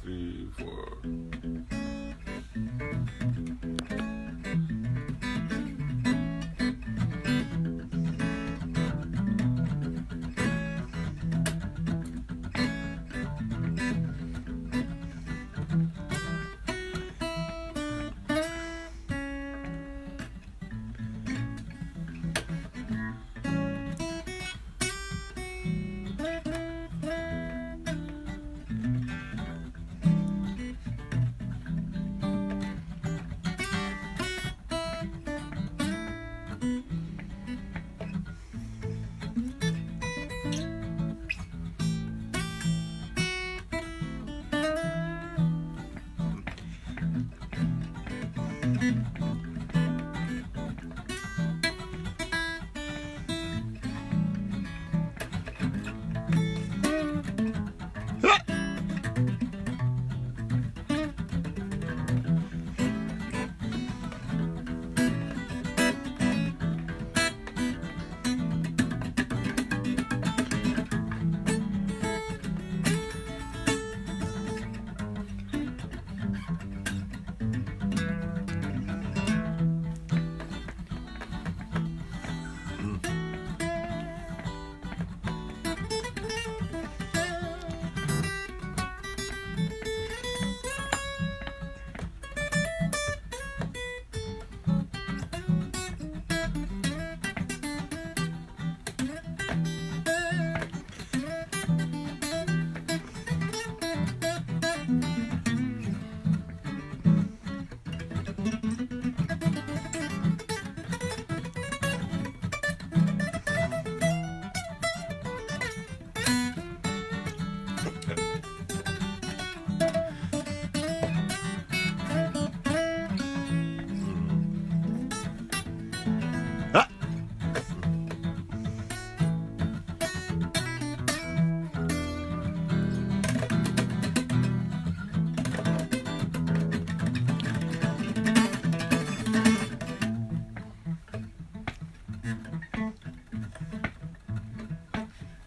3, 4.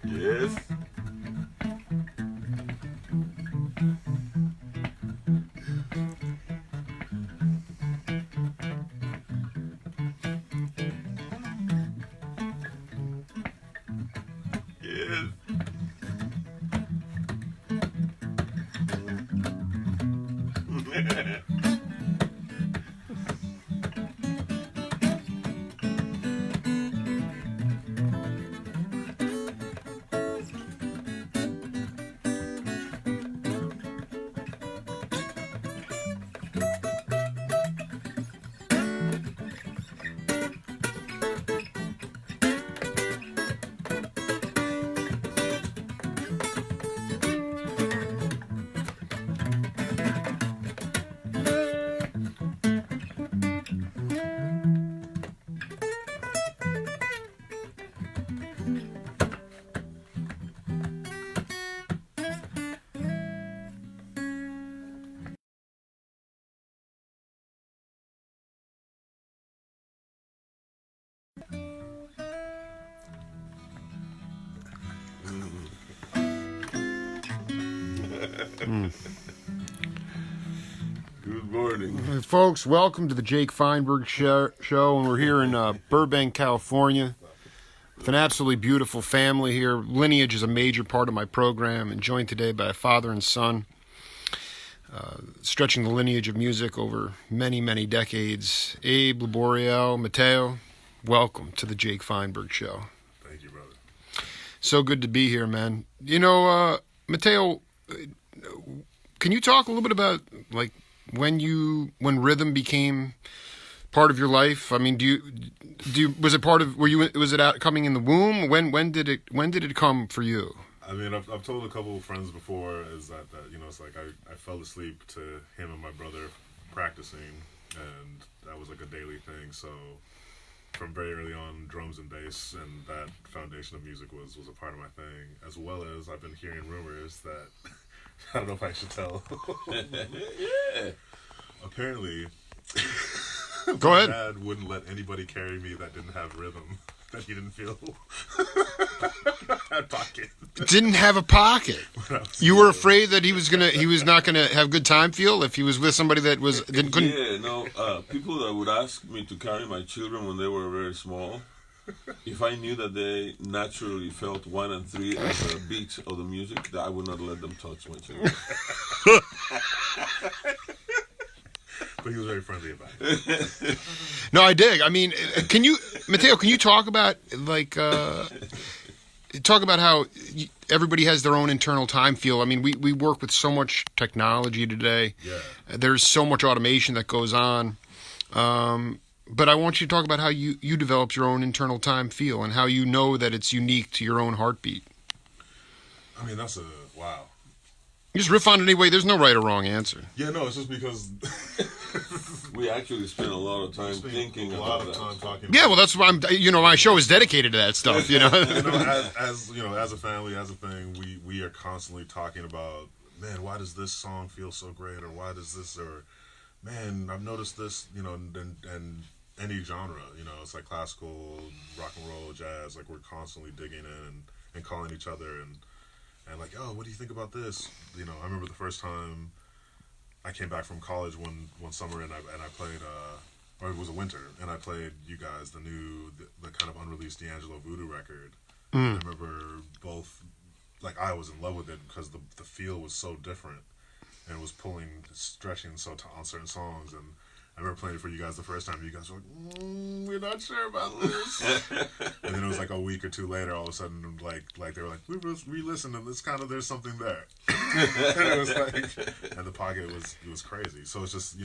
Yes. Yes. Good morning. Hey, folks, welcome to the Jake Feinberg show, and we're here in Burbank, California, with an absolutely beautiful family here. Lineage is a major part of my program, and joined today by a father and son, stretching the lineage of music over many, many decades. Abe Laboriel, Mateo, welcome to the Jake Feinberg show. Thank you, brother. So good to be here, man. You know, Mateo, can you talk a little bit about, like, when rhythm became part of your life? I mean, was it part of, was it out coming in the womb? When did it come for you? I mean, I've told a couple of friends before is that you know, it's like I fell asleep to him and my brother practicing, and that was like a daily thing. So from very early on, drums and bass and that foundation of music was a part of my thing, as well as I've been hearing rumors that I don't know if I should tell. Yeah. Apparently, Go ahead. my dad wouldn't let anybody carry me that didn't have rhythm. that he didn't feel had pocket. Didn't have a pocket. You were afraid that he was not gonna have good time feel if he was with somebody that couldn't. Yeah, no. People that would ask me to carry my children when they were very small, if I knew that they naturally felt 1 and 3 as a beat of the music, that I would not let them touch my children. But he was very friendly about it. No, I dig. I mean, Mateo? Can you talk about how everybody has their own internal time feel? I mean, we work with so much technology today. Yeah. There's so much automation that goes on. But I want you to talk about how you developed your own internal time feel and how you know that it's unique to your own heartbeat. I mean, that's wow. You just riff on it anyway. There's no right or wrong answer. Yeah, no, it's just because we actually spend a lot of time thinking about that. Talking. Yeah, well, that's why my show is dedicated to that stuff. As a family, as a thing, we are constantly talking about, man, why does this song feel so great, or why does this, or man, I've noticed this, and any genre, it's like classical, rock and roll, jazz, like we're constantly digging in and calling each other and like, oh, what do you think about this? I remember the first time I came back from college one summer and I played, or it was a winter, and I played you guys the kind of unreleased D'Angelo Voodoo record. I remember both, like I was in love with it because the feel was so different and it was stretching on certain songs, and I remember playing it for you guys the first time. You guys were like, we're not sure about this. And then it was like a week or two later, all of a sudden, like they were like, we re-listened and there's something there. And it was like, and the pocket was crazy. So it's just,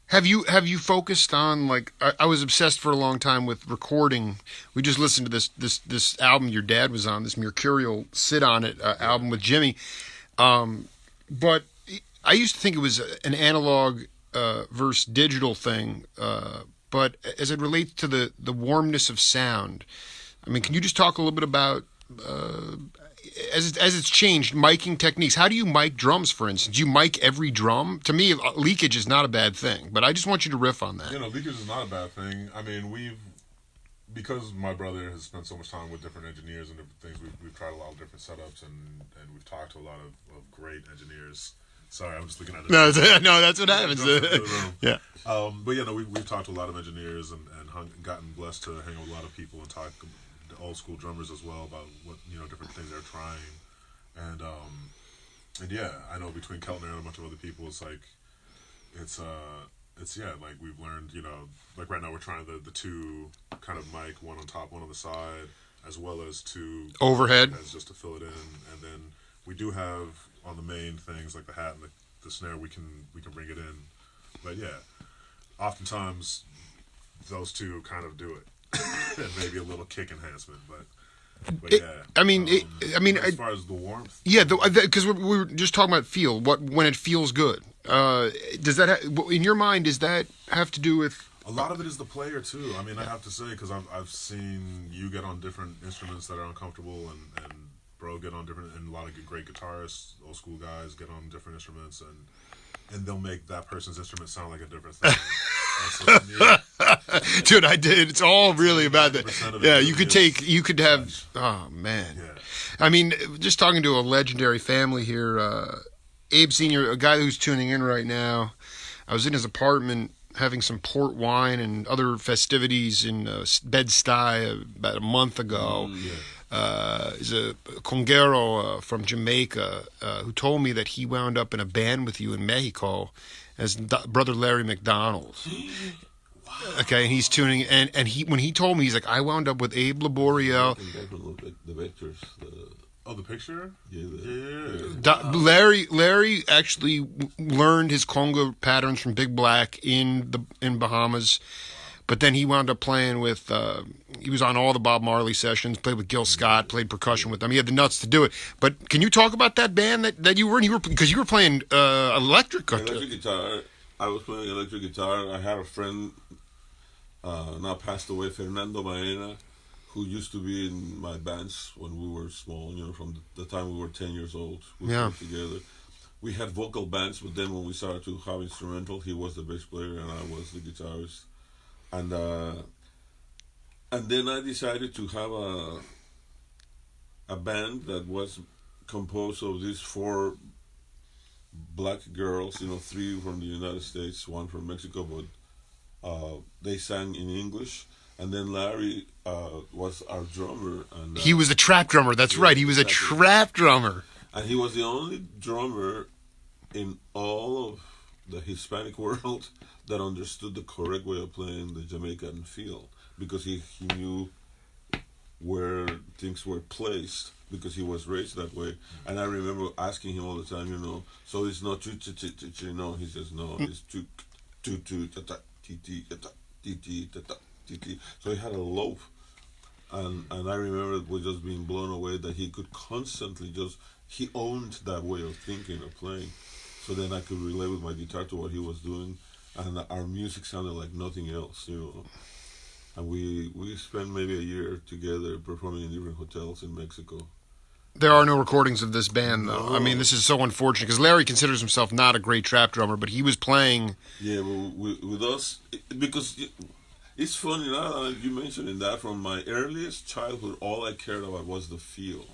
Have you focused on, like, I was obsessed for a long time with recording. We just listened to this album your dad was on, this Mercurial Sit On It album with Jimmy. But I used to think it was an analog versus digital thing, but as it relates to the warmness of sound, I mean, can you just talk a little bit about as it's changed, miking techniques? How do you mic drums, for instance? Do you mic every drum? To me, leakage is not a bad thing, but I just want you to riff on that. Leakage is not a bad thing. I mean, because my brother has spent so much time with different engineers and different things, we've tried a lot of different setups, and we've talked to a lot of great engineers. Sorry, I'm just looking at it. No, that's what happens. Yeah. But we've talked to a lot of engineers and gotten blessed to hang with a lot of people and talk to old school drummers as well about what different things they're trying, and yeah, I know between Keltner and a bunch of other people, it's like like we've learned, like right now we're trying the two kind of mic, one on top, one on the side, as well as two overhead, as just to fill it in, and then we do have on the main things like the hat and the snare, we can bring it in, but yeah, oftentimes those two kind of do it. And maybe a little kick enhancement, but yeah. I mean, as far as the warmth, yeah, because we were just talking about feel. When it feels good, does that in your mind? Does that have to do with? A lot of it is the player too. I mean, I have to say, because I've seen you get on different instruments that are uncomfortable, and bro get on different, and a lot of great guitarists, old school guys get on different instruments, and they'll make that person's instrument sound like a different thing. Dude, I did. It's all really about that. Yeah, you could have. Oh man. Yeah. I mean, just talking to a legendary family here, Abe Senior, a guy who's tuning in right now. I was in his apartment having some port wine and other festivities in Bed-Stuy about a month ago. He's a conguero from Jamaica who told me that he wound up in a band with you in Mexico as Brother Larry McDonald. Wow. Okay, and he's tuning, and when he told me, he's like, I wound up with Abe Laboriel. Look at the pictures. The picture? Yeah. Larry actually learned his conga patterns from Big Black in Bahamas. But then he wound up playing with, he was on all the Bob Marley sessions, played with Gil Scott, played percussion with them. He had the nuts to do it. But can you talk about that band that you were in? Because you were playing electric guitar. I was playing electric guitar. I had a friend, now passed away, Fernando Maena, who used to be in my bands when we were small, from the time we were 10 years old. We played together. We had vocal bands, but then when we started to have instrumental, he was the bass player and I was the guitarist. And And then I decided to have a band that was composed of these four black girls, three from the United States, one from Mexico, but they sang in English. And then Larry was our drummer. And He was a trap drummer. That's right. He was a trap drummer. And he was the only drummer in all of the Hispanic world that understood the correct way of playing the Jamaican feel, because he knew where things were placed, because he was raised that way. And I remember asking him all the time, so it's not he says no, it's ta ta ti ta ta ti. So he had a lope, and I remember was just being blown away that he could constantly he owned that way of thinking or playing. So then I could relate with my guitar to what he was doing, and our music sounded like nothing else, And we spent maybe a year together performing in different hotels in Mexico. There are no recordings of this band, though. No. I mean, this is so unfortunate, because Larry considers himself not a great trap drummer, but he was playing... Yeah, but with us, because it's funny now that you mentioning that, from my earliest childhood, all I cared about was the feel.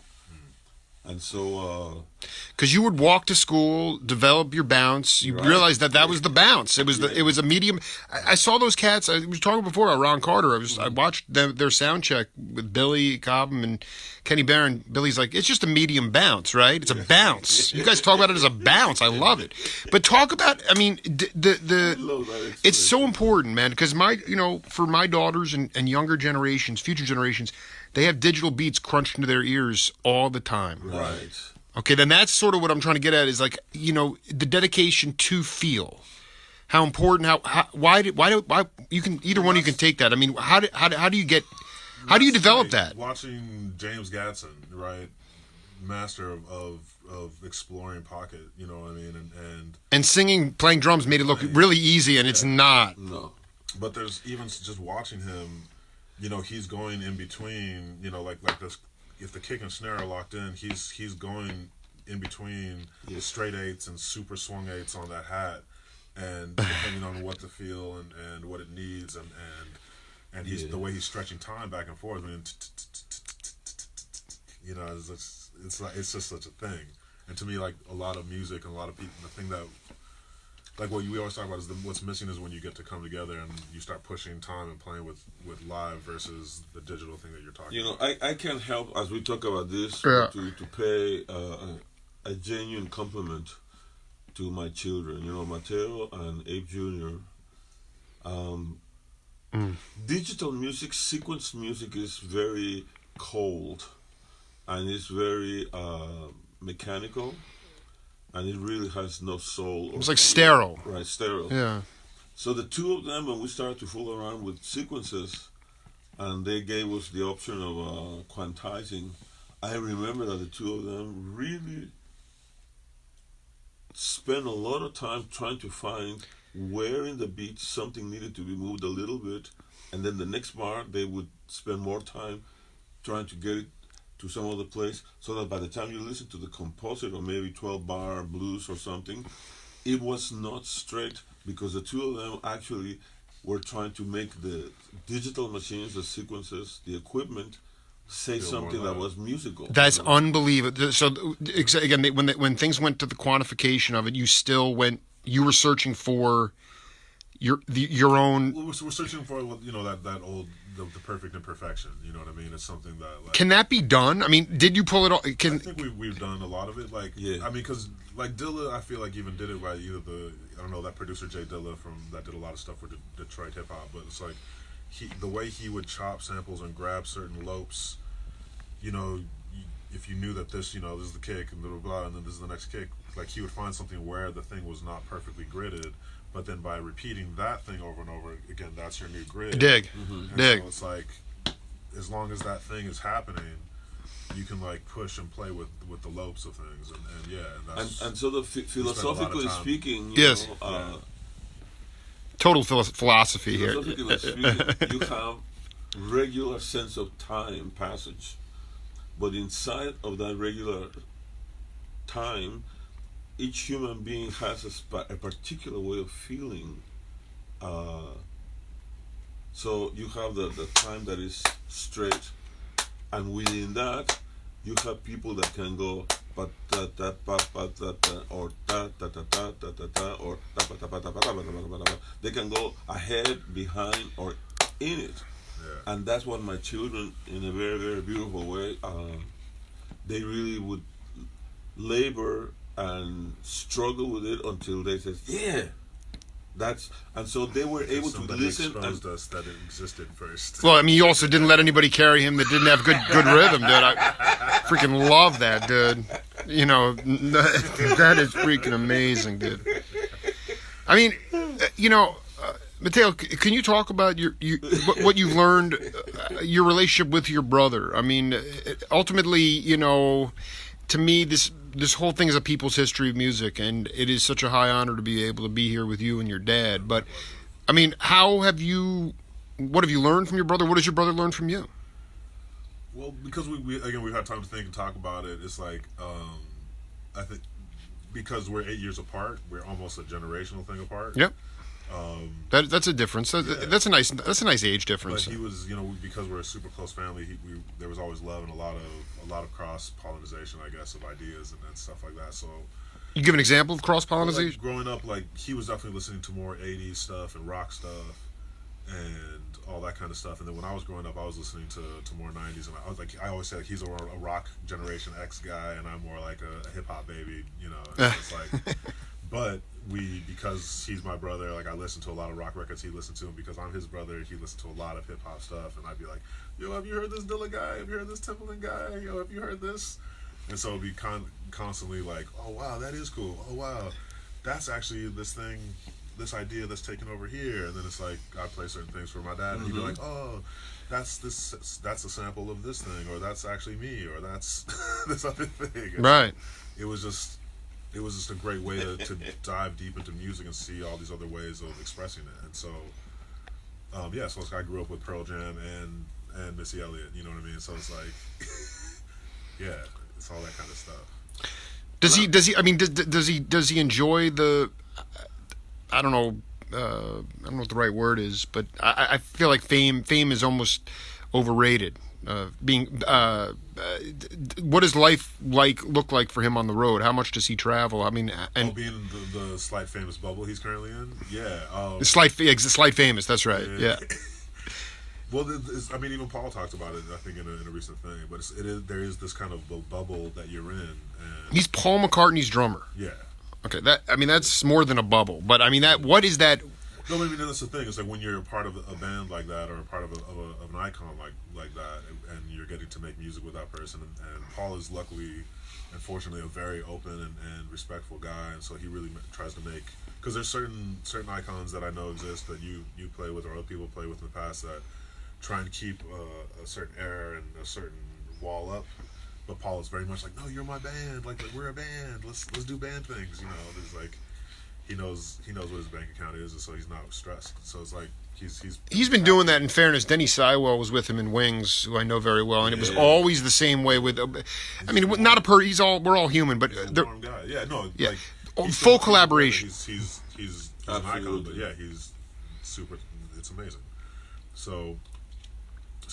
And so... Because you would walk to school, develop your bounce. You realized that was the bounce. It was it was a medium. I saw those cats. I was talking before about Ron Carter. I watched their sound check with Billy Cobham and Kenny Barron. Billy's like, it's just a medium bounce, right? It's a bounce. You guys talk about it as a bounce. I love it. But talk about, I mean, it's so important, man, because for my daughters and younger generations, future generations, they have digital beats crunched into their ears all the time. Right. Okay, then that's sort of what I'm trying to get at, is like, the dedication to feel. How important, why you can, either one of you can take that. I mean, how do you develop that? Watching James Gatson, right? Master of exploring pocket, you know what I mean? And singing, playing drums made it look really easy, and it's not. No. But there's even just watching him, he's going in between, like this. If the kick and snare are locked in, he's going in between the straight eights and super swung eights on that hat, and depending on what the feel and what it needs, and he's the way he's stretching time back and forth. I mean, it's just such a thing. And to me, like a lot of music and a lot of people, the thing that, like what we always talk about, is what's missing is when you get to come together and you start pushing time and playing with live versus the digital thing that you're talking about. I can't help, as we talk about this, Yeah. to pay a genuine compliment to my children, Mateo and Abe Jr. Digital music, sequence music, is very cold, and it's very mechanical. And it really has no soul. It's like sterile. Right, sterile. Yeah. So the two of them, when we started to fool around with sequences, and they gave us the option of quantizing, I remember that the two of them really spent a lot of time trying to find where in the beat something needed to be moved a little bit, and then the next bar they would spend more time trying to get it to some other place, so that by the time you listen to the composite, or maybe 12-bar blues or something, it was not straight, because the two of them actually were trying to make the digital machines, the sequences, the equipment, say something that was musical. That's unbelievable. So again, when things went to the quantification of it, you were searching for your own. We're searching for that old the perfect imperfection. You know what I mean? It's something that, like, Can that be done? I mean, did you pull it off? I think we've done a lot of it. Like, yeah. I mean, because like Dilla, I feel like even did it by either that producer Jay Dilla that did a lot of stuff with Detroit hip hop, but it's like the way he would chop samples and grab certain lopes. If you knew that this is the kick and blah blah blah, and then this is the next kick, like he would find something where the thing was not perfectly gridded. But then by repeating that thing over and over again, that's your new grid. Dig. So it's like, as long as that thing is happening, you can like push and play with the lopes of things, and so the philosophically speaking, yes, total philosophy here. Philosophically speaking, you have regular sense of time passage, but inside of that regular time, each human being has a particular way of feeling So you have the time that is straight, and within that, you have people that can go pa ta ta pa pa ta ta or ta ta ta ta ta ta ta or ta pa ta pa ta pa ta pa ta pa ta pa. They can go ahead, behind, or in it, and that's what my children, in a very very beautiful way, they really would labor and struggle with it until they said, yeah. That's and so they were able to listen. Exposed us that it existed first. Well, I mean, you also didn't let anybody carry him that didn't have good rhythm, dude. I freaking love that, dude. You know, that is freaking amazing, dude. I mean, you know, Mateo, can you talk about what you've learned, your relationship with your brother? I mean, ultimately, you know, to me, this whole thing is a people's history of music, and it is such a high honor to be able to be here with you and your dad. But, I mean, what have you learned from your brother? What has your brother learned from you? Well, because we've had time to think and talk about it. It's like, I think because we're 8 years apart, we're almost a generational thing apart. Yep. That's a difference. That's a nice age difference. But he was, you know, because we're a super close family, there was always love and a lot of cross pollination, I guess, of ideas and stuff like that. So, you give an example of cross pollination. Like, growing up, like he was definitely listening to more '80s stuff and rock stuff and all that kind of stuff. And then when I was growing up, I was listening to more '90s, and I was like, I always say like he's a rock Generation X guy, and I'm more like a hip hop baby, you know. And it's like. But because he's my brother, like I listen to a lot of rock records he listened to, and because I'm his brother, he listened to a lot of hip hop stuff, and I'd be like, yo, have you heard this Dilla guy? Have you heard this Timbaland guy? Yo, have you heard this? And so it'd be constantly like, oh wow, that is cool. Oh wow, that's actually this idea that's taken over here. And then it's like I play certain things for my dad, and he'd be like, oh, that's a sample of this thing, or that's actually me, or that's this other thing. And right. So it was just a great way to dive deep into music and see all these other ways of expressing it. And so, so I grew up with Pearl Jam and Missy Elliott, you know what I mean? So it's like, yeah, it's all that kind of stuff. Does he enjoy the, I don't know what the right word is, but I feel like fame is almost overrated. What does life look like for him on the road? How much does he travel? I mean, and being in the slight famous bubble he's currently in, yeah. Slight famous, that's right. Yeah. Well, I mean, even Paul talked about it, I think, in a recent thing. But there is this kind of bubble that you're in. And he's Paul McCartney's drummer. Yeah. Okay, that's more than a bubble. But I mean, what is that? No, I mean, that's the thing. It's like when you're a part of a band like that, or a part of an icon like that, and you're getting to make music with that person. And Paul is luckily and fortunately a very open and respectful guy, and so he really tries to make, because there's certain icons that I know exist that you play with or other people play with in the past that try and keep a certain air and a certain wall up. But Paul is very much like, no, you're my band. Like we're a band. Let's do band things. You know, there's like. He knows what his bank account is, and so he's not stressed. So it's like he's been doing that. In fairness, Denny Sywell was with him in Wings, who I know very well, and it was always the same way with. I mean, not we're all human, but he's a warm guy. Yeah, no, yeah, like, full collaboration. He's an icon, but yeah, he's super. It's amazing. So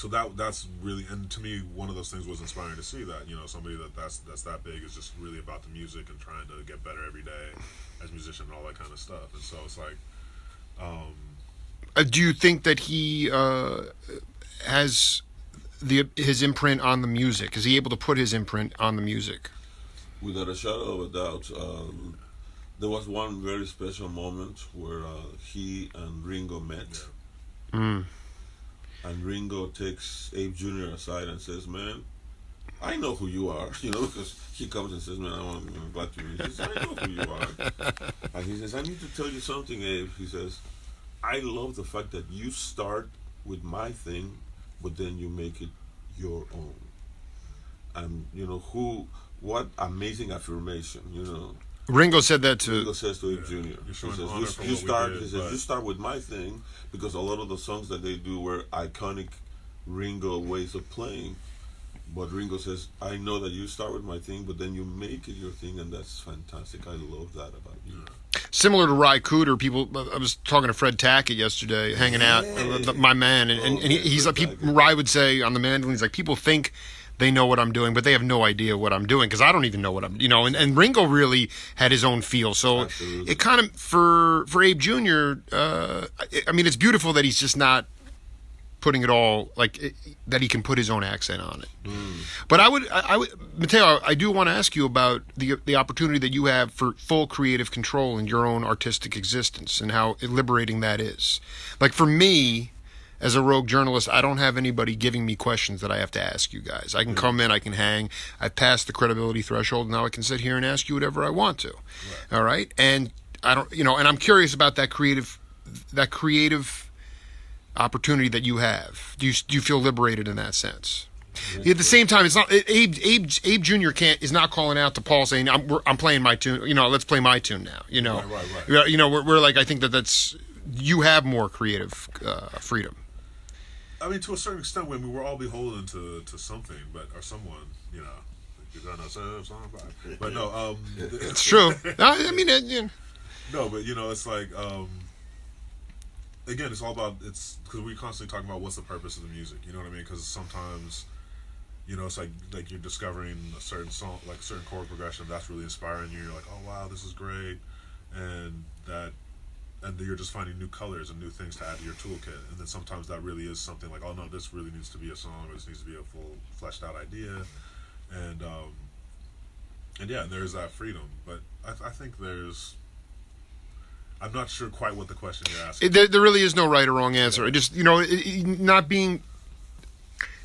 that's really, and to me, one of those things was inspiring to see that, you know, somebody that's that big is just really about the music and trying to get better every day as a musician and all that kind of stuff. And so it's like, do you think that he has his imprint on the music? Is he able to put his imprint on the music? Without a shadow of a doubt. There was one very special moment where he and Ringo met. Yeah. Mm. And Ringo takes Abe Jr. aside and says, man, I know who you are. You know, because he comes and says, man, I'm glad to meet you. He says, I know who you are. And he says, I need to tell you something, Abe. He says, I love the fact that you start with my thing, but then you make it your own. And, you know, what amazing affirmation, you know. Ringo said that to... Ringo says to Abe Jr. He says, you start with my thing, because a lot of the songs that they do were iconic Ringo ways of playing. But Ringo says, I know that you start with my thing, but then you make it your thing, and that's fantastic. I love that about you. similar to Ry Cooder. People, I was talking to Fred Tackett yesterday, hanging out, my man, and he's like, Ry would say on the mandolin, he's like, people think they know what I'm doing, but they have no idea what I'm doing because I don't even know what I'm, and Ringo really had his own feel. So Absolutely. it kind of, for Abe Jr., I mean, it's beautiful that he's just not putting it all, that he can put his own accent on it. But I would, Mateo, I do want to ask you about the opportunity that you have for full creative control in your own artistic existence and how liberating that is. Like for me, as a rogue journalist, I don't have anybody giving me questions that I have to ask you guys. I can come in, I can hang, I've passed the credibility threshold, now I can sit here and ask you whatever I want to. Right. All right? And I don't, and I'm curious about that creative opportunity that you have. Do you feel liberated in that sense? At the same time, it's not Abe Jr. is not calling out to Paul saying I'm playing my tune. Let's play my tune now. Right. We're like, I think that's you have more creative freedom. I mean, to a certain extent, when we were all beholden to something, or someone, but no, it's true. I mean, no, but it's like. Again, it's all about because we constantly talking about what's the purpose of the music. You know what I mean? Because sometimes, it's like you're discovering a certain song, like a certain chord progression that's really inspiring you. You're like, oh wow, this is great, and you're just finding new colors and new things to add to your toolkit. And then sometimes that really is something like, oh no, this really needs to be a song. Or this needs to be a full fleshed out idea, and yeah, there's that freedom. But I think there's. I'm not sure quite what the question you're asking. There really is no right or wrong answer. Just not being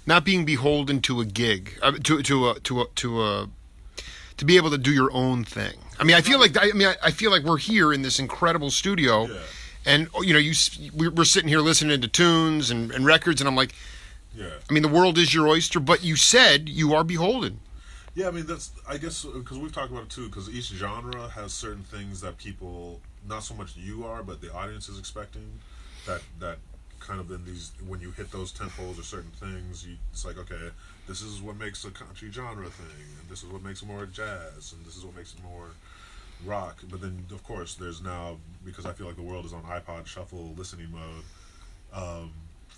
beholden to a gig, to be able to do your own thing. I mean, I feel like we're here in this incredible studio, and we're sitting here listening to tunes and records, and I'm like, I mean, the world is your oyster, but you said you are beholden. Yeah, I mean I guess because we've talked about it too. Because each genre has certain things that people. Not so much you are, but the audience is expecting that kind of in these when you hit those tempos or certain things, it's like, okay, this is what makes a country genre thing, and this is what makes it more jazz, and this is what makes it more rock. But then, of course, there's now, because I feel like the world is on iPod shuffle listening mode.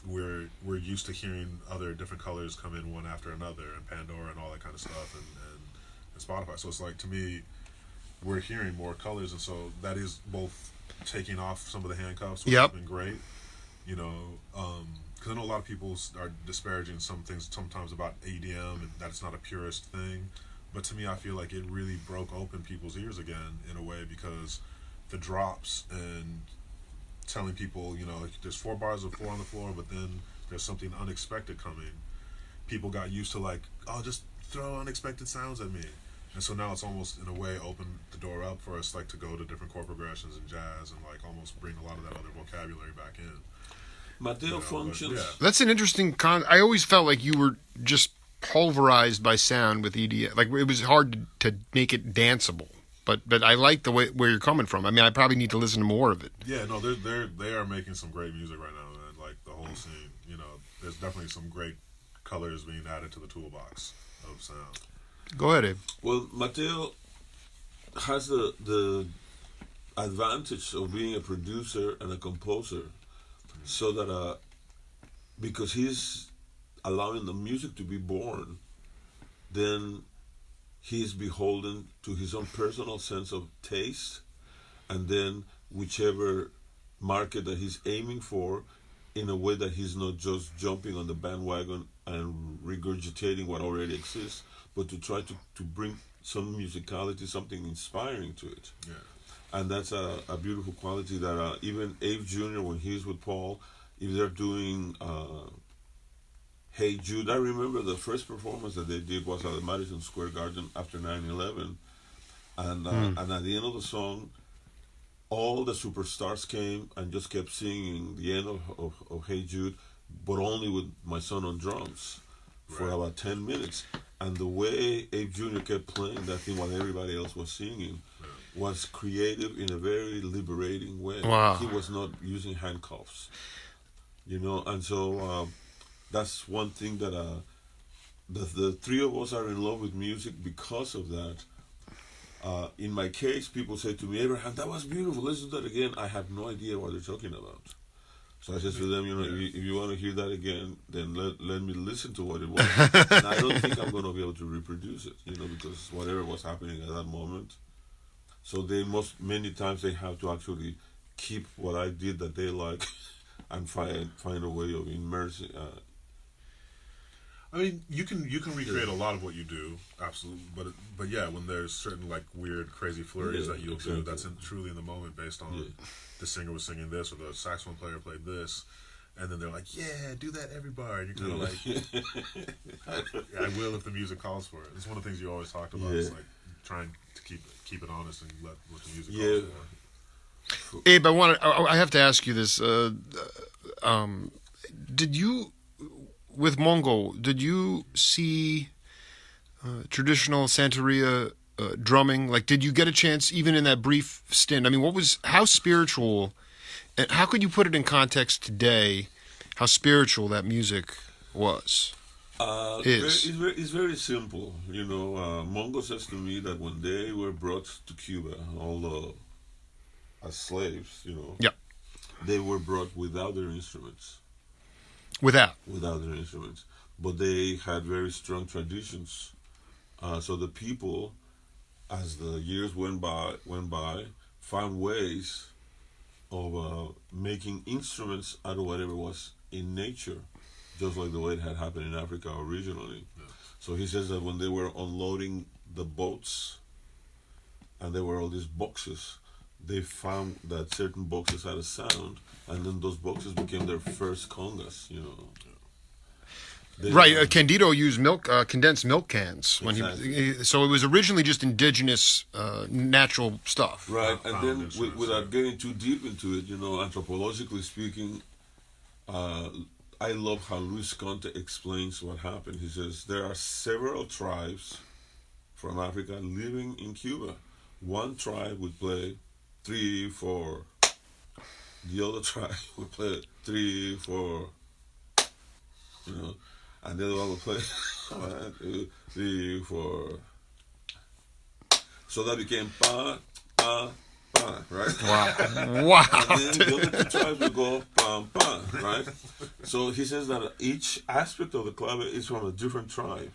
We're used to hearing other different colors come in one after another, and Pandora and all that kind of stuff, and Spotify. So it's like, to me, we're hearing more colors, and so that is both taking off some of the handcuffs, which has been great, because I know a lot of people are disparaging some things sometimes about EDM and that it's not a purist thing, but to me, I feel like it really broke open people's ears again in a way, because the drops and telling people, there's 4 bars of 4 on the floor, but then there's something unexpected coming. People got used to just throw unexpected sounds at me. And so now it's almost, in a way, opened the door up for us, to go to different chord progressions and jazz and, almost bring a lot of that other vocabulary back in. Mateo functions. Yeah. That's an interesting I always felt like you were just pulverized by sound with EDM. Like, it was hard to make it danceable. But I like the way where you're coming from. I mean, I probably need to listen to more of it. Yeah, no, they are making some great music right now, man. Like, the whole scene. There's definitely some great colors being added to the toolbox of sound. Go ahead, Abe. Well, Mateo has the advantage of being a producer and a composer, so that because he's allowing the music to be born, then he's beholden to his own personal sense of taste, and then whichever market that he's aiming for, in a way that he's not just jumping on the bandwagon and regurgitating what already exists, but to try to bring some musicality, something inspiring to it. Yeah. And that's a beautiful quality that even Abe Jr., when he's with Paul, if they're doing Hey Jude, I remember the first performance that they did was at the Madison Square Garden after 9/11. And at the end of the song, all the superstars came and just kept singing the end of Hey Jude, but only with my son on drums for about 10 minutes. And the way Abe Jr. kept playing that thing while everybody else was singing was creative in a very liberating way. Wow. He was not using handcuffs, and so that's one thing that the three of us are in love with music because of that. In my case, people say to me, Abraham, that was beautiful. Let's do that again. I have no idea what they're talking about. So I said to them, if you want to hear that again, then let me listen to what it was. And I don't think I'm going to be able to reproduce it, because whatever was happening at that moment. So many times they have to actually keep what I did that they like and find a way of immersing. I mean, you can recreate a lot of what you do, absolutely. But yeah, when there's certain like weird, crazy flurries that you'll do, that's truly in the moment, based on the singer was singing this or the saxophone player played this, and then they're like, "Yeah, do that every bar," and you're kind of like, "I will if the music calls for it." It's one of the things you always talked about. Is like trying to keep it honest and let what the music calls for. Abe, I have to ask you this. Did you, with Mongol, did you see traditional Santeria drumming? Like, did you get a chance, even in that brief stint? I mean, how spiritual, and how could you put it in context today, how spiritual that music was? It's very simple. Mongo says to me that when they were brought to Cuba, although as slaves, they were brought without their instruments. Without their instruments. But they had very strong traditions. So the people, as the years went by, found ways of making instruments out of whatever was in nature, just like the way it had happened in Africa originally. Yeah. So he says that when they were unloading the boats, and there were all these boxes, they found that certain boxes had a sound, and then those boxes became their first congas, Right, Candido used condensed milk cans so it was originally just indigenous, natural stuff. Right, and then without getting too deep into it, anthropologically speaking, I love how Luis Conte explains what happened. He says there are several tribes from Africa living in Cuba. One tribe would play 3, 4. The other tribe would play 3, 4. And the other one would play 1, 2, 3, 4. So that became pa, pa, pa, right? Wow. And then the other 2 tribes would go pam, pam, right? So he says that each aspect of the clave is from a different tribe.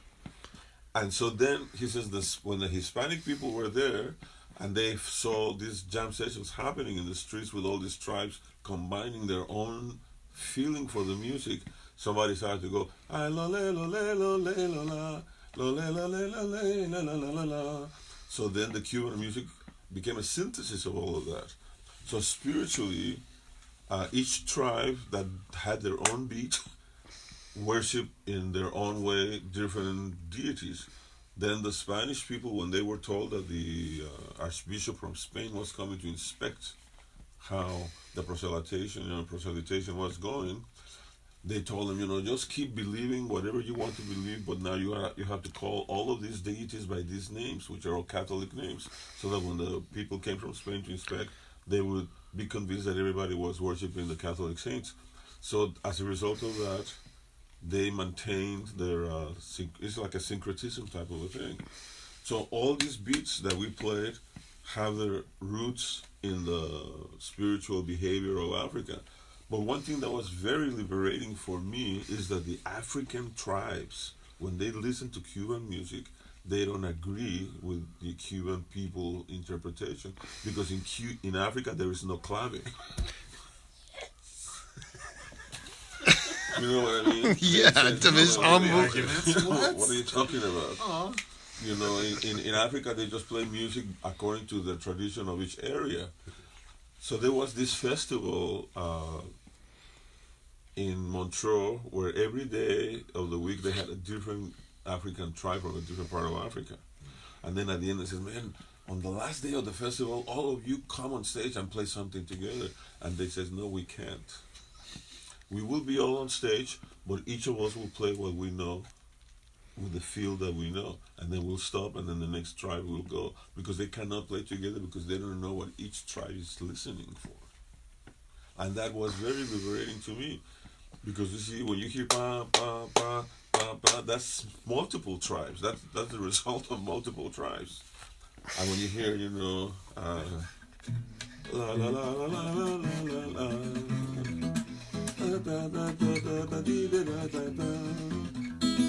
And so then he says this, when the Hispanic people were there and they saw these jam sessions happening in the streets with all these tribes combining their own feeling for the music, somebody started to go, "Ay, lo le lo le lo le lo la, lo le la le la le la la la la." So then the Cuban music became a synthesis of all of that. So spiritually, each tribe that had their own beat worship in their own way different deities. Then the Spanish people, when they were told that the Archbishop from Spain was coming to inspect how the proselytation was going, they told him, just keep believing whatever you want to believe, but now you have to call all of these deities by these names, which are all Catholic names, so that when the people came from Spain to inspect, they would be convinced that everybody was worshiping the Catholic saints. So as a result of that, they maintained their, it's like a syncretism type of a thing. So all these beats that we played have their roots in the spiritual behavior of Africa. But one thing that was very liberating for me is that the African tribes, when they listen to Cuban music, they don't agree with the Cuban people interpretation, because in Africa there is no clave. You know what I mean? Yeah, what are you talking about? In Africa they just play music according to the tradition of each area. So there was this festival in Montreux where every day of the week they had a different African tribe from a different part of Africa. And then at the end they said, "Man, on the last day of the festival, all of you come on stage and play something together." And they said, "No, we can't. We will be all on stage, but each of us will play what we know with the feel that we know. And then we'll stop, and then the next tribe will go." Because they cannot play together because they don't know what each tribe is listening for. And that was very liberating to me. Because you see, when you hear pa, pa, pa, pa, pa, that's multiple tribes. That's the result of multiple tribes. And when you hear, you know, la la la la la la la la,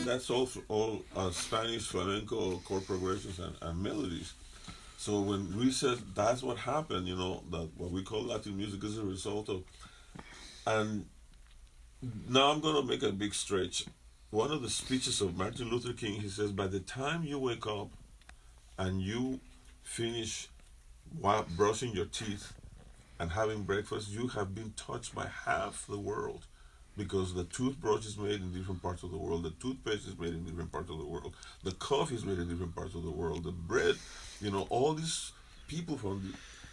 that's also all Spanish flamenco chord progressions and melodies. So when we said that's what happened, you know, that what we call Latin music is a result of, and now I'm gonna make a big stretch. One of the speeches of Martin Luther King, he says, by the time you wake up and you finish brushing your teeth and having breakfast, you have been touched by half the world. Because the toothbrush is made in different parts of the world, the toothpaste is made in different parts of the world, the coffee is made in different parts of the world, the bread, you know, all these people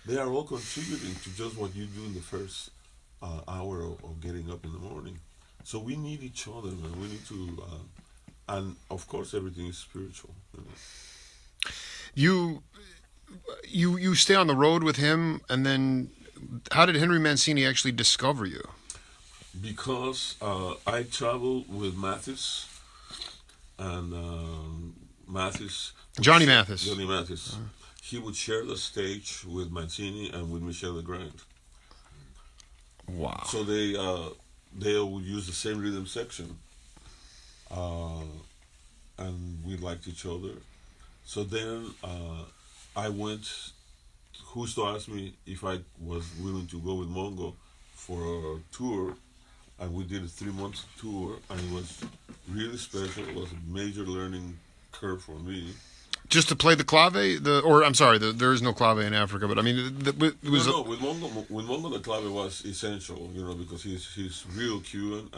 they are all contributing to just what you do in the first hour of getting up in the morning. So we need each other, man. We need to, and of course, everything is spiritual. You know? You stay on the road with him, and then how did Henry Mancini actually discover you? Because I traveled with Mathis, and Johnny Mathis. Johnny Mathis. He would share the stage with Mancini and with Michel Legrand. Wow. So they would use the same rhythm section, and we liked each other. So then I went. Justo asked me if I was willing to go with Mongo for a tour, and we did a 3-month tour, and it was really special. It was a major learning curve for me. Just to play the clave, there is no clave in Africa, but I mean, it was. No, with Mongo, the clave was essential, you know, because he's real Cuban,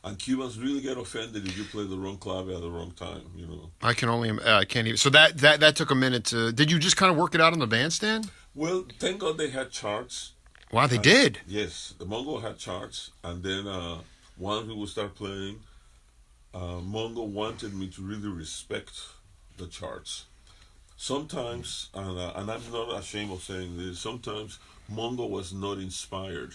and Cubans really get offended if you play the wrong clave at the wrong time, you know. I can't even. So that took a minute to. Did you just kind of work it out on the bandstand? Well, thank God they had charts. Wow, they did. Yes, the Mongo had charts, and then once we would start playing, Mongo wanted me to really respect the charts. Sometimes, and I'm not ashamed of saying this, sometimes Mongo was not inspired.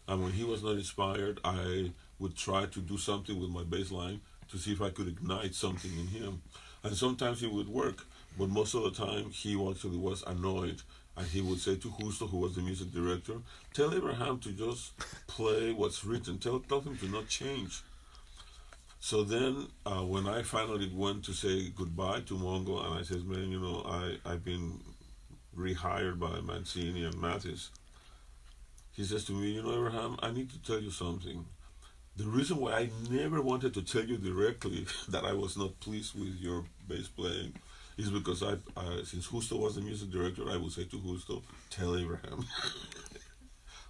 And when he was not inspired, I would try to do something with my bass line to see if I could ignite something in him. And sometimes it would work, but most of the time he actually was annoyed. And he would say to Justo, who was the music director, tell Abraham to just play what's written. Tell him to not change. So then, when I finally went to say goodbye to Mongo, and I said, man, you know, I've been rehired by Mancini and Mathis. He says to me, you know, Abraham, I need to tell you something. The reason why I never wanted to tell you directly that I was not pleased with your bass playing is because since Justo was the music director, I would say to Justo, tell Abraham.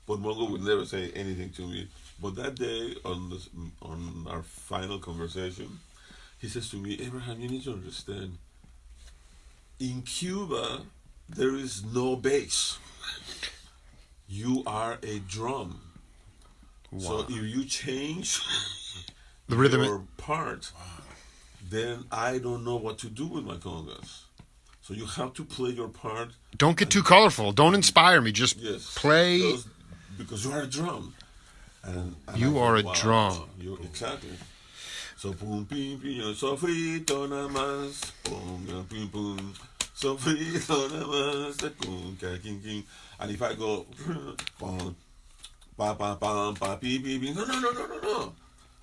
But Mongo would never say anything to me. But that day, on our final conversation, he says to me, Abraham, you need to understand, in Cuba, there is no bass. You are a drum. Wow. So if you change the rhythm your part, then I don't know what to do with my congas. So you have to play your part. Don't get too colorful. Don't inspire me. Just play. Because you are a drum. And you are a drum. Exactly. So boom, pim, pim, sofrito nada más, boom, pim, boom, sofrito nada más, boom, king, king. And if I go, boom, pa pa pa pa pi pi pi, no.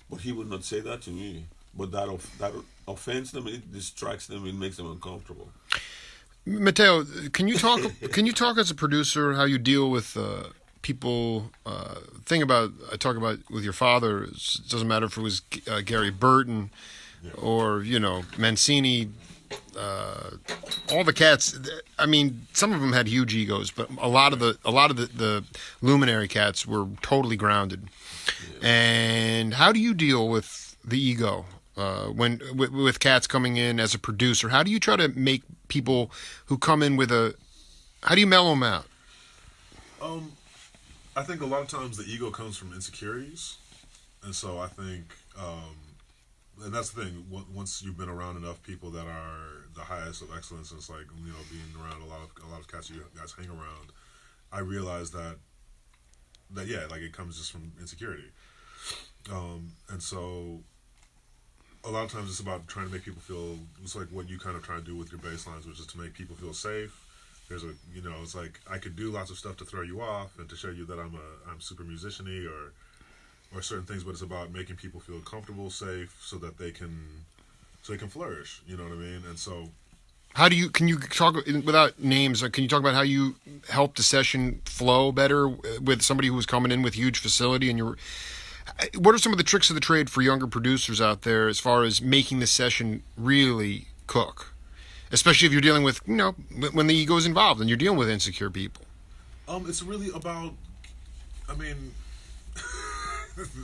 But he would not say that to me. But that offends them. It distracts them. It makes them uncomfortable. Mateo, can you talk as a producer how you deal with people? I talk about with your father. It doesn't matter if it was Gary Burton or Mancini. All the cats. I mean, some of them had huge egos, but a lot of the luminary cats were totally grounded. Yeah. And how do you deal with the ego when with cats coming in as a producer? How do you try to make people who come in with how do you mellow them out? I think a lot of times the ego comes from insecurities, and so I think, and that's the thing. Once you've been around enough people that are the highest of excellence, and it's like being around a lot of cats you guys hang around, I realized that it comes just from insecurity, and so a lot of times it's about trying to make people feel. It's like what you kind of try to do with your bass lines, which is to make people feel safe. There's a, it's like I could do lots of stuff to throw you off and to show you that I'm super musician-y or certain things, but it's about making people feel comfortable, safe, so that they can flourish. You know what I mean? And so, can you talk without names? Can you talk about how you helped the session flow better with somebody who was coming in with huge facility? And what are some of the tricks of the trade for younger producers out there as far as making the session really cook? Especially if you're dealing with, when the ego is involved and you're dealing with insecure people. It's really about, I mean,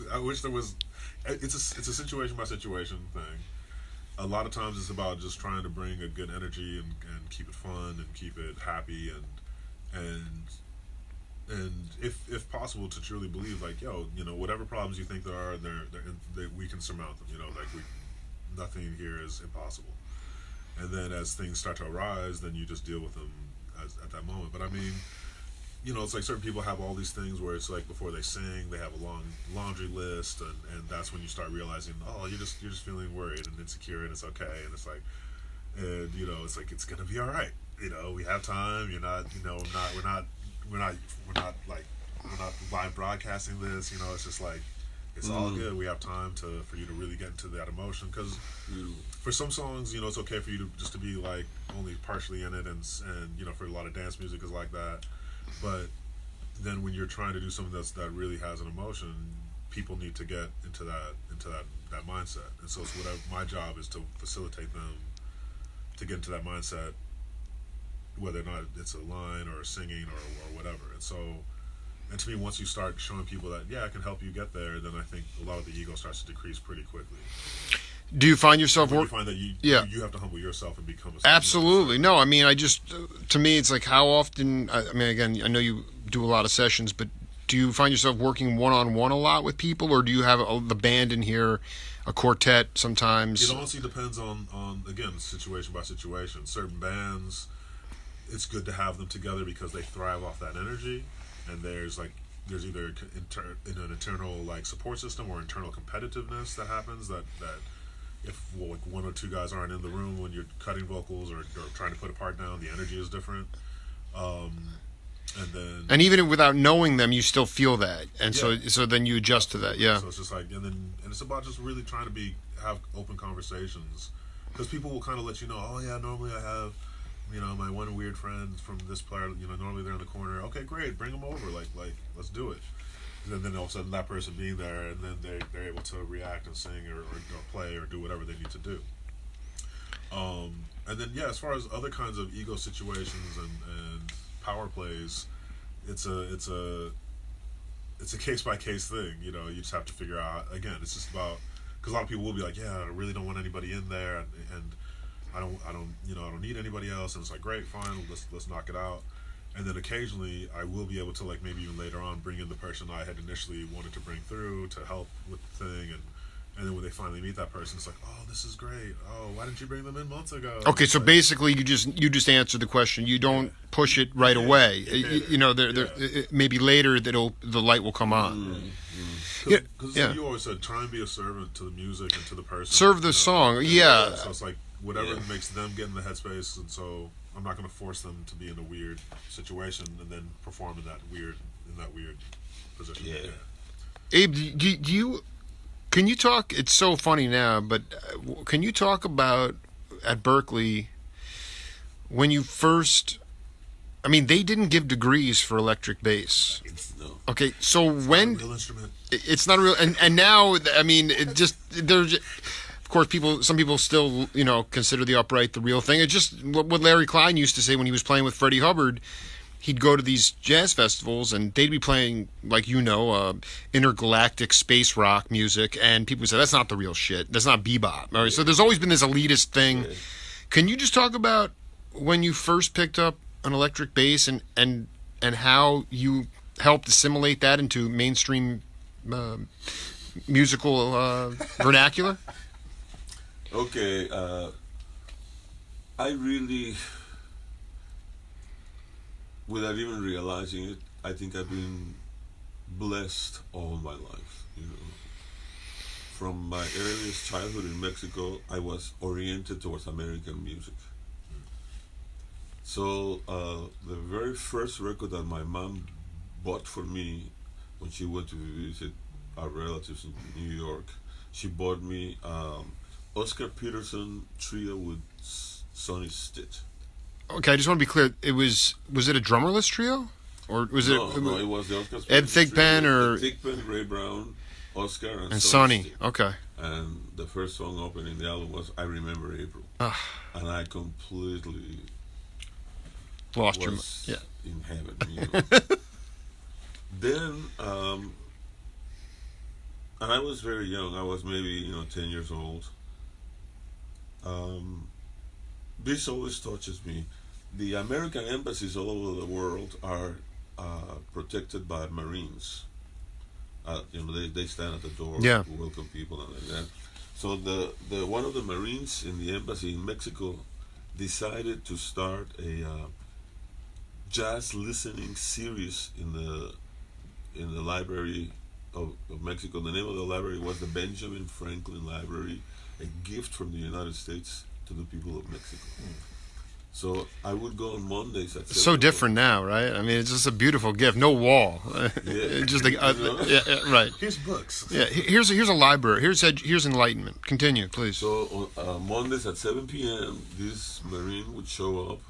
I wish there was, it's a situation by situation thing. A lot of times it's about just trying to bring a good energy and keep it fun and keep it happy and if possible to truly believe like, whatever problems you think there are, we can surmount them, nothing here is impossible. And then as things start to arise, then you just deal with them at that moment. But I mean, it's like certain people have all these things where it's like before they sing, they have a long laundry list, and that's when you start realizing, oh, you're just feeling worried and insecure, and it's okay, and it's like, and it's like it's gonna be all right. We have time. You're not, we're not live broadcasting this. It's just like. It's all good. We have time for you to really get into that emotion, because for some songs, it's okay for you to be like only partially in it, and for a lot of dance music is like that. But then when you're trying to do something that really has an emotion, people need to get into that mindset. And so it's my job is to facilitate them to get into that mindset, whether or not it's a line or a singing or whatever. And to me, once you start showing people that, I can help you get there, then I think a lot of the ego starts to decrease pretty quickly. Do you find yourself you find that you have to humble yourself and become a absolutely no. I mean, to me, it's like how often. I mean, again, I know you do a lot of sessions, but do you find yourself working one-on-one a lot with people, or do you have the band in here, a quartet sometimes? It honestly depends on again, situation by situation. Certain bands, it's good to have them together because they thrive off that energy. And there's either an internal like support system or internal competitiveness that happens that if one or two guys aren't in the room when you're cutting vocals or trying to put a part down, the energy is different. And even without knowing them, you still feel that, and so then you adjust to that. Yeah. So it's just like, and it's about just really trying to have open conversations, because people will kind of let you know, oh yeah, normally I have. My one weird friend from this player, normally they're in the corner. Okay, great, bring them over. Like, let's do it. And then all of a sudden, that person being there, and then they're able to react and sing or play or do whatever they need to do. And then as far as other kinds of ego situations and power plays, it's a case by case thing. You just have to figure out. Again, it's just about, because a lot of people will be like, I really don't want anybody in there, and I don't need anybody else, and it's like, great, fine, let's knock it out. And then occasionally I will be able to, like, maybe even later on bring in the person I had initially wanted to bring through to help with the thing, and then when they finally meet that person, it's like, oh, this is great. Oh, why didn't you bring them in months ago? Okay, so basically you just answer the question. You don't push it right away. Maybe later the light will come on. Because you always said, try and be a servant to the music and to the person. Serve the song, yeah. So it's like, whatever makes them get in the headspace, and so I'm not going to force them to be in a weird situation and then perform in that weird position. Yeah. Abe, can you talk? It's so funny now, but can you talk about at Berkeley when you first? I mean, they didn't give degrees for electric bass. No. Okay, so when not a real instrument. It's not a real, and now I mean, it just there's. Of course, some people still, consider the upright the real thing. It's just what Larry Klein used to say when he was playing with Freddie Hubbard. He'd go to these jazz festivals, and they'd be playing, like, intergalactic space rock music, and people would say, that's not the real shit. That's not bebop. Right? So there's always been this elitist thing. Yeah. Can you just talk about when you first picked up an electric bass and how you helped assimilate that into mainstream musical vernacular? Okay, I really, without even realizing it, I think I've been blessed all my life, from my earliest childhood in Mexico, I was oriented towards American music. So the very first record that my mom bought for me when she went to visit our relatives in New York, she bought me Oscar Peterson trio with Sonny Stitt. Okay, I just want to be clear. Was it a drummerless trio, or was No, it was the Oscar Ed Thigpen or Thigpen, Ray Brown, Oscar, and Sonny? Stitt. Okay. And the first song opening the album was "I Remember April," and I completely Lost your was yeah. in heaven. You know. Then, and I was very young. I was maybe 10 years old. This always touches me. The American embassies all over the world are protected by Marines. They stand at the door Yeah. to welcome people and like that. So the one of the Marines in the embassy in Mexico decided to start a jazz listening series in the library of Mexico. The name of the library was the Benjamin Franklin Library, a gift from the United States to the people of Mexico. So I would go on Mondays at 7 So different now, right? I mean, it's just a beautiful gift. No wall. Yeah. Just like right. Here's books. Yeah, here's a library. Here's enlightenment. Continue, please. So on Mondays at 7 p.m., this Marine would show up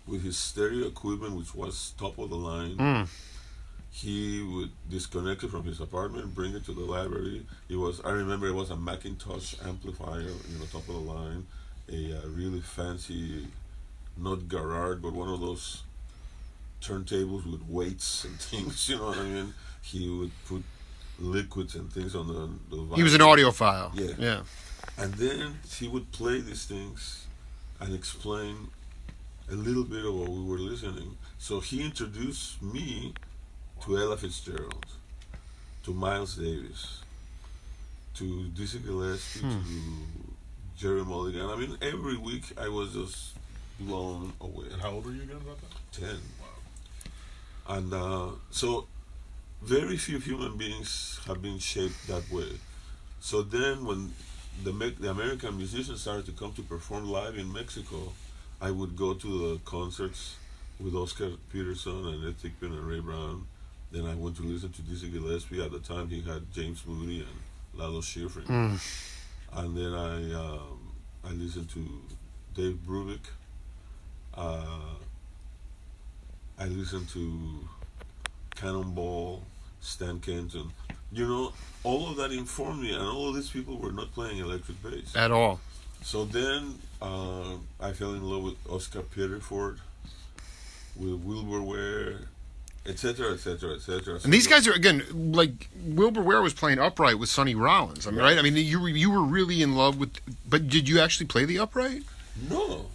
with his stereo equipment, which was top of the line. He would disconnect it from his apartment, bring it to the library. I remember it was a Macintosh amplifier, top of the line, a really fancy, not garage, but one of those turntables with weights and things, you know what I mean? He would put liquids and things on the vinyl. He was an audiophile. Yeah. Yeah. And then he would play these things and explain a little bit of what we were listening. So he introduced me to Ella Fitzgerald, to Miles Davis, to Dizzy Gillespie, to Jerry Mulligan. I mean, every week I was just blown away. And how old were you again about that? 10. Wow. And so very few human beings have been shaped that way. So then when the American musicians started to come to perform live in Mexico, I would go to the concerts with Oscar Peterson and Ed Thigpen and Ray Brown. Then I went to listen to Dizzy Gillespie. At the time, he had James Moody and Lalo Schifrin. And then I listened to Dave Brubeck. I listened to Cannonball, Stan Kenton. All of that informed me, and all of these people were not playing electric bass. At all. So then I fell in love with Oscar Pettiford, with Wilbur Ware, etc., etc., etc. And these guys are, again, like Wilbur Ware was playing upright with Sonny Rollins. I mean, right? I mean, you were really in love with. But did you actually play the upright? No.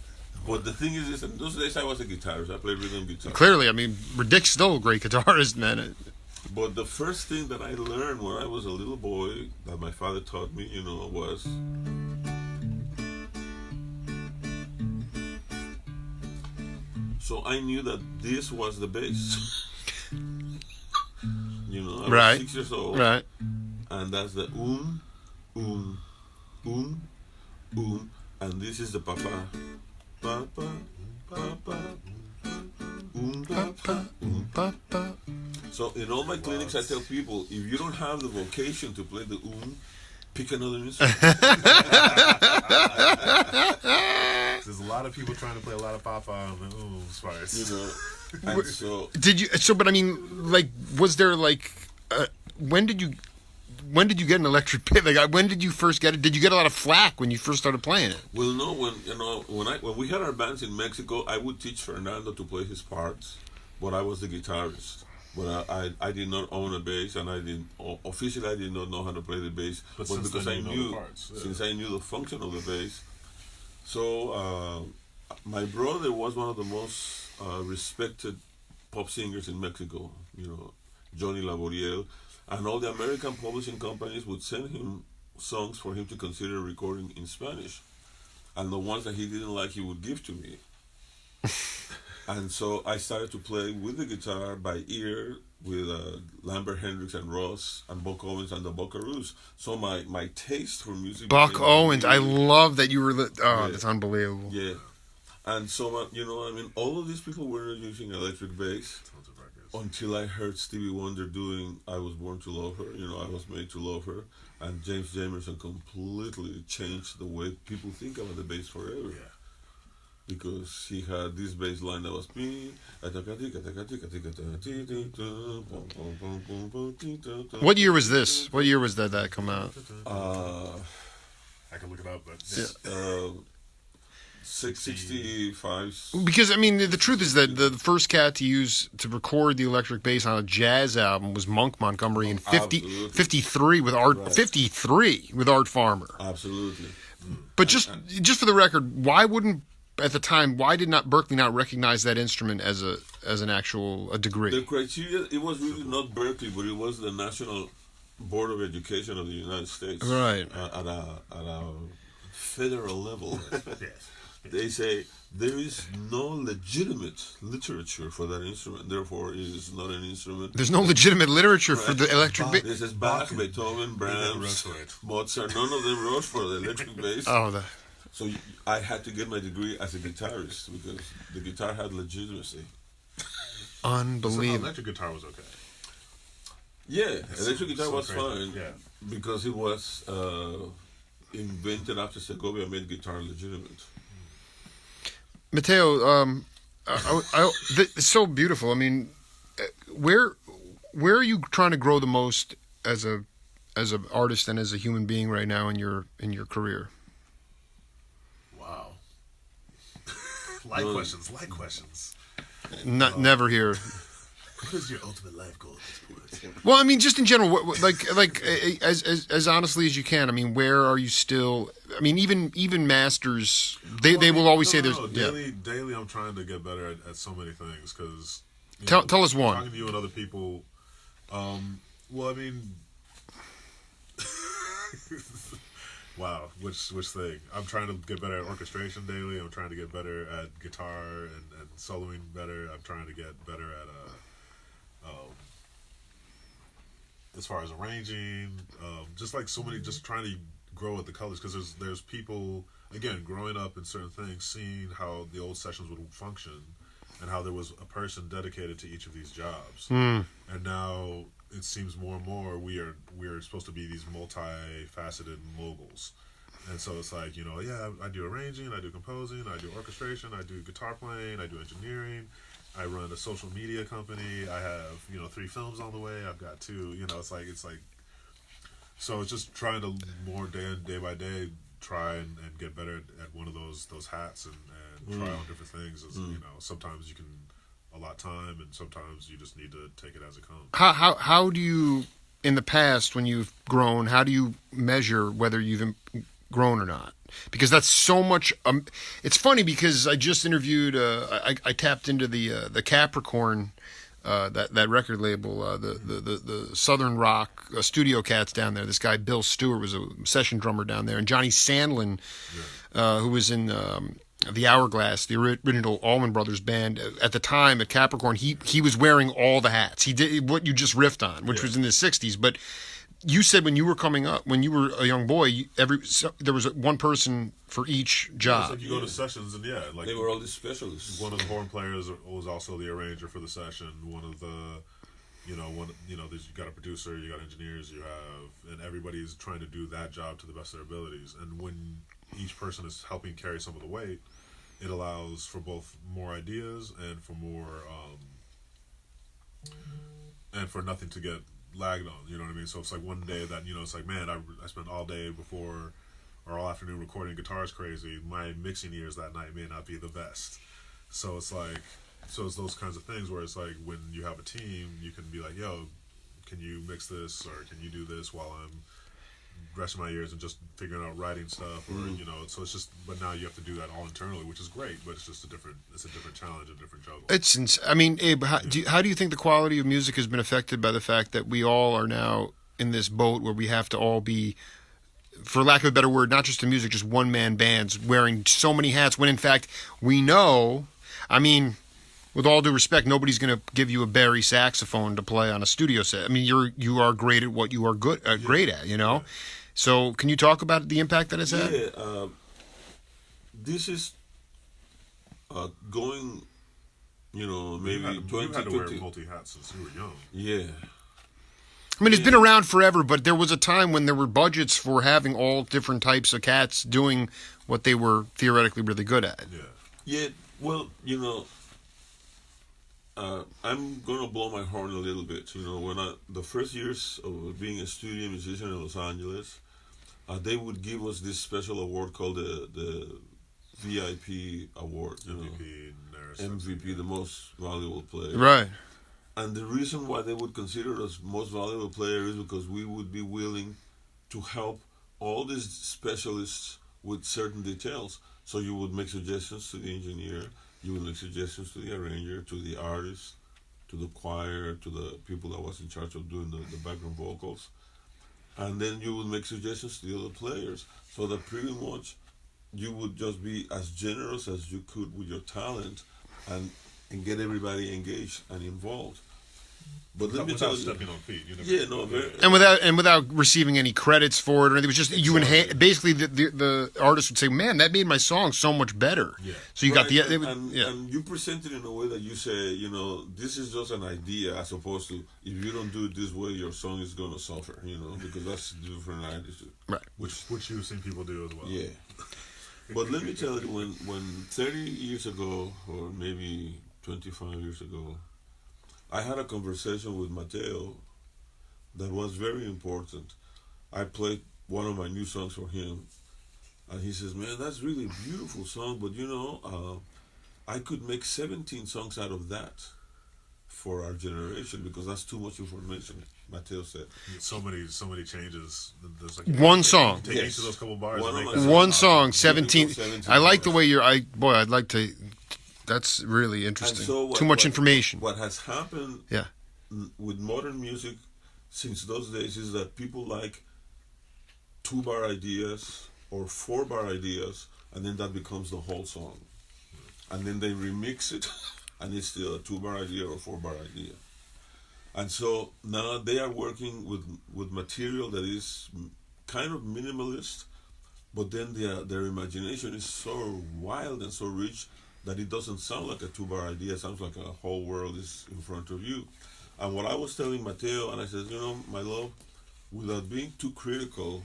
But the thing is, in those days I was a guitarist. I played rhythm guitar. Clearly, I mean, Dick's still a great guitarist, man. But the first thing that I learned when I was a little boy that my father taught me, was. So I knew that this was the bass. I was 6 years old. Right. And that's the and this is the papa. Papa, papa, papa. So in all my clinics, I tell people, if you don't have the vocation to play the pick another instrument. There's a lot of people trying to play a lot of papa on the ooms parts. And so did you? So, but I mean, like, was there like, when did you get an electric bass? Like, when did you first get it? Did you get a lot of flack when you first started playing it? Well, no. When we had our bands in Mexico, I would teach Fernando to play his parts, but I was the guitarist. But I did not own a bass, and I didn't know how to play the bass. But because I knew, since I knew the function of the bass, so my brother was one of the most respected pop singers in Mexico. Johnny Laboriel, and all the American publishing companies would send him songs for him to consider recording in Spanish, and the ones that he didn't like, he would give to me. And so I started to play with the guitar by ear with Lambert, Hendricks, and Ross, and Buck Owens and the Buckaroos. So my taste for music. Buck Owens. I really, love that you were. yeah, That's unbelievable. yeah. And so I mean, all of these people were using electric bass Tons of records. until I heard Stevie Wonder doing "I Was Born to Love Her." I was made to love her, and James Jamerson completely changed the way people think about the bass forever. Yeah. Because he had this bass line that was me. What year was this? What year was that come out? I can look it up, but Yeah. 65. Because I mean, the truth is that the first cat to record the electric bass on a jazz album was Monk Montgomery in Absolutely. 53 with Art Right. 53 with Art Farmer. Absolutely. But just for the record, why did not Berkeley not recognize that instrument as an actual degree? The criteria, it was really not Berkeley, but it was the National Board of Education of the United States. Right. At a federal level. yes. They say there is no legitimate literature for that instrument, therefore it is not an instrument. There's no legitimate literature for the electric bass. This is Bach, Beethoven, Brahms, wrote for it. Mozart. None of them wrote for the electric bass. Oh, So I had to get my degree as a guitarist because the guitar had legitimacy. So unbelievable. electric guitar was okay. Yeah, It's electric guitar so was crazy. fine Yeah. because it was invented after Segovia made guitar legitimate. Mateo, it's so beautiful. I mean, where are you trying to grow the most as an artist and as a human being right now in your career? Wow. Like questions. Never here. What is your ultimate life goal at this point? Well, I mean, just in general, as honestly as you can. I mean, where are you still? I mean, even masters, they will always say there's. Daily, I'm trying to get better at so many things because. Tell us one. Talking to you and other people. Well, I mean. Wow, which thing? I'm trying to get better at orchestration daily. I'm trying to get better at guitar and soloing better. I'm trying to get better at as far as arranging, just like so many, just trying to grow with the colors because there's people again growing up in certain things, seeing how the old sessions would function, and how there was a person dedicated to each of these jobs, and now it seems more and more we're supposed to be these multifaceted moguls. And so it's like, I do arranging, I do composing, I do orchestration, I do guitar playing, I do engineering, I run a social media company, I have, 3 films on the way, I've got 2, it's like so it's just trying to more day by day try and get better at one of those hats and try on different things. Sometimes you can allot time and sometimes you just need to take it as it comes. How do you, in the past when you've grown, how do you measure whether you've grown or not? Because that's so much. It's funny because I just interviewed. I tapped into the Capricorn, that record label, the Southern Rock studio cats down there. This guy Bill Stewart was a session drummer down there, and Johnny Sandlin, who was in the Hourglass, the original Allman Brothers band at the time at Capricorn. He was wearing all the hats. He did what you just riffed on, which was in the '60s, but. You said when you were coming up, when you were a young boy, there was one person for each job. It's like you go to sessions and they were all these specialists. One of the horn players was also the arranger for the session. One of the, you got a producer, you got engineers, and everybody's trying to do that job to the best of their abilities. And when each person is helping carry some of the weight, it allows for both more ideas and for more, and for nothing to get lagged on, you know what I mean? So it's like one day that, it's like, man, I spent all day before or all afternoon recording guitars crazy. My mixing ears that night may not be the best. So it's like, it's those kinds of things where it's like when you have a team, you can be like, yo, can you mix this or can you do this while I'm resting my ears and just figuring out writing stuff or, so it's just, but now you have to do that all internally, which is great, but it's just a different challenge, a different juggle. I mean, Abe, how do you think the quality of music has been affected by the fact that we all are now in this boat where we have to all be, for lack of a better word, not just in music, just one-man bands wearing so many hats when in fact we know, I mean, with all due respect, nobody's going to give you a Barry saxophone to play on a studio set. I mean, you are great at what you are great at, you know. Yeah. So, can you talk about the impact that it's had? Yeah, this is going, maybe You 20, had to wear 20. multi hats since you were young. Yeah. I mean, it's been around forever, but there was a time when there were budgets for having all different types of cats doing what they were theoretically really good at. Yeah. Yeah, well, I'm gonna blow my horn a little bit. When the first years of being a studio musician in Los Angeles, they would give us this special award called the VIP award. MVP, nurse, MVP, the most valuable player. Right. And the reason why they would consider us most valuable player is because we would be willing to help all these specialists with certain details. So you would make suggestions to the engineer, you would make suggestions to the arranger, to the artist, to the choir, to the people that was in charge of doing the background vocals. And then you would make suggestions to the other players. So that pretty much you would just be as generous as you could with your talent and get everybody engaged and involved. But let me tell without you, stepping on feet. You never, yeah, no, very, And without receiving any credits for it or anything, it was just you basically the artist would say, "Man, that made my song so much better." Yeah. So you got right, the and you present it in a way that you say, this is just an idea, as opposed to if you don't do it this way, your song is gonna suffer, because that's a different attitude. right. which you've seen people do as well. Yeah. But let me tell you, when 30 years ago, or maybe 25 years ago, I had a conversation with Mateo that was very important. I played one of my new songs for him, and he says, "Man, that's really a beautiful song, but I could make 17 songs out of that for our generation because that's too much information." Mateo said, So many changes. There's like One song. Take Yes. each of those couple bars. One and of make my that One song. song, 17. 17 I like the bars. way I'd like to. That's really interesting. And so Too much information. What has happened Yeah. with modern music since those days is that people like 2-bar ideas or 4-bar ideas, and then that becomes the whole song. And then they remix it, and it's still a 2-bar idea or a 4-bar idea. And so now they are working with material that is kind of minimalist, but then their imagination is so wild and so rich that it doesn't sound like a 2-bar idea. It sounds like a whole world is in front of you. And what I was telling Mateo, and I said, my love, without being too critical,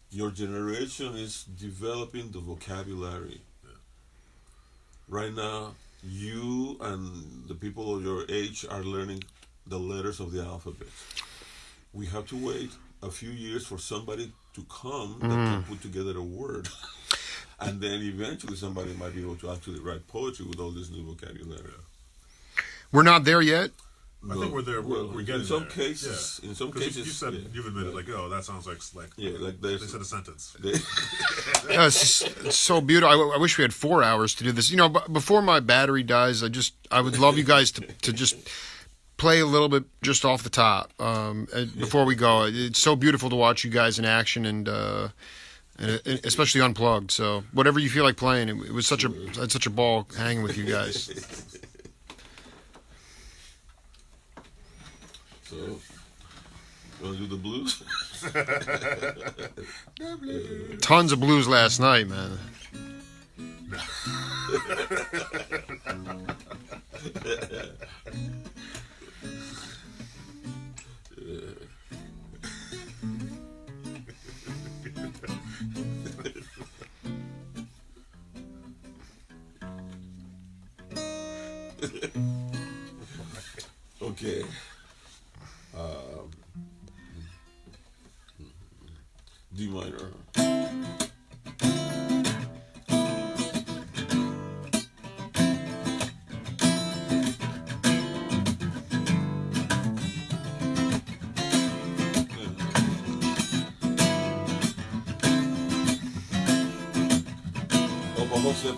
your generation is developing the vocabulary. Yeah. Right now, you and the people of your age are learning the letters of the alphabet. We have to wait a few years for somebody to come that can put together a word. And then eventually somebody might be able to actually write poetry with all this new vocabulary. We're not there yet. I think we're there. We're getting in some there. cases. Yeah. In some 'Cause cases, you said yeah. you've admitted that sounds like they said a sentence. It's so beautiful. I wish we had 4 hours to do this. Before my battery dies, I would love you guys to just play a little bit just off the top before we go. It's so beautiful to watch you guys in action and especially unplugged. So whatever you feel like playing, it was such a ball hanging with you guys. So, you want to do the blues? Tons of blues last night, man. Okay. D minor. Vamos a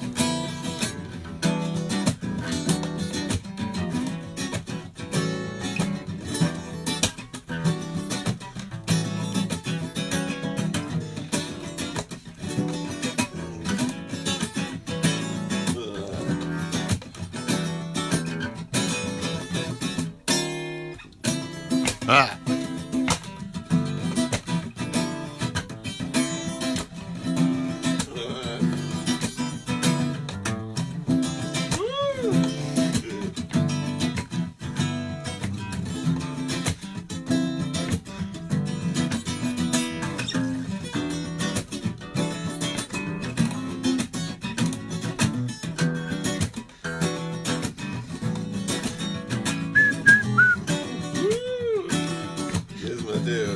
Yes, Mateo.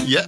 Yeah.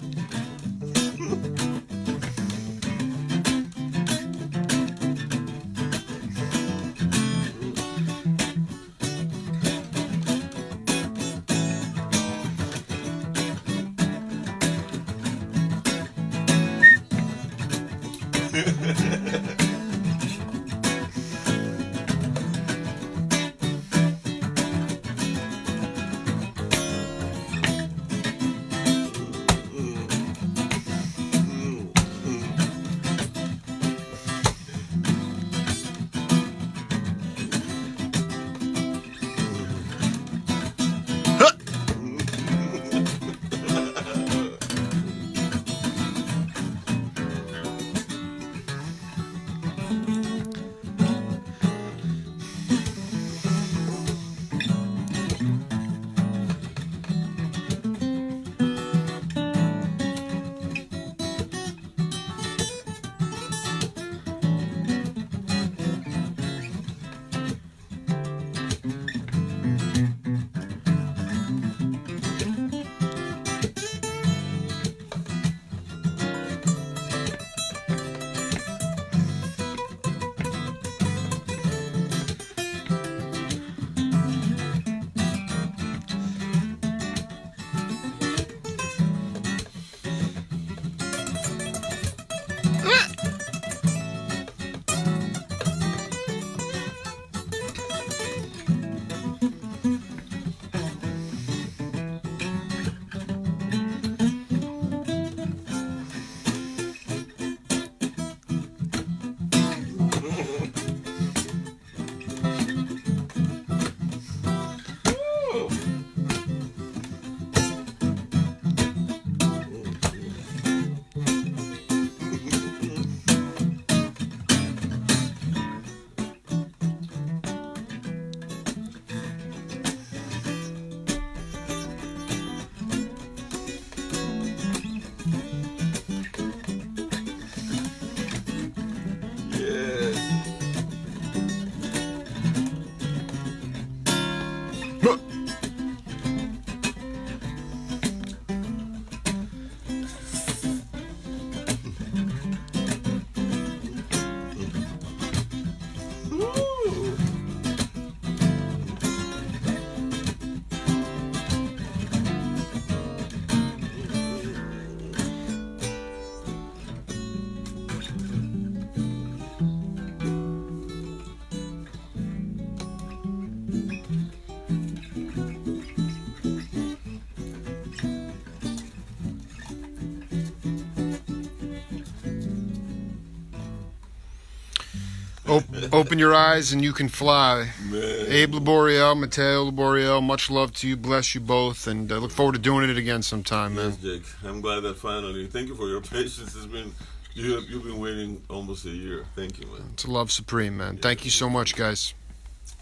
Open your eyes and you can fly. Man. Abe Laboriel, Mateo Laboriel, much love to you. Bless you both. And look forward to doing it again sometime, man. Yes, Jake. I'm glad that finally. Thank you for your patience. It's been you've been waiting almost a year. Thank you, man. It's a love supreme, man. Thank you so much, guys.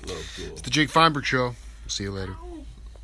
Love, cool. It's the Jake Feinberg Show. See you later.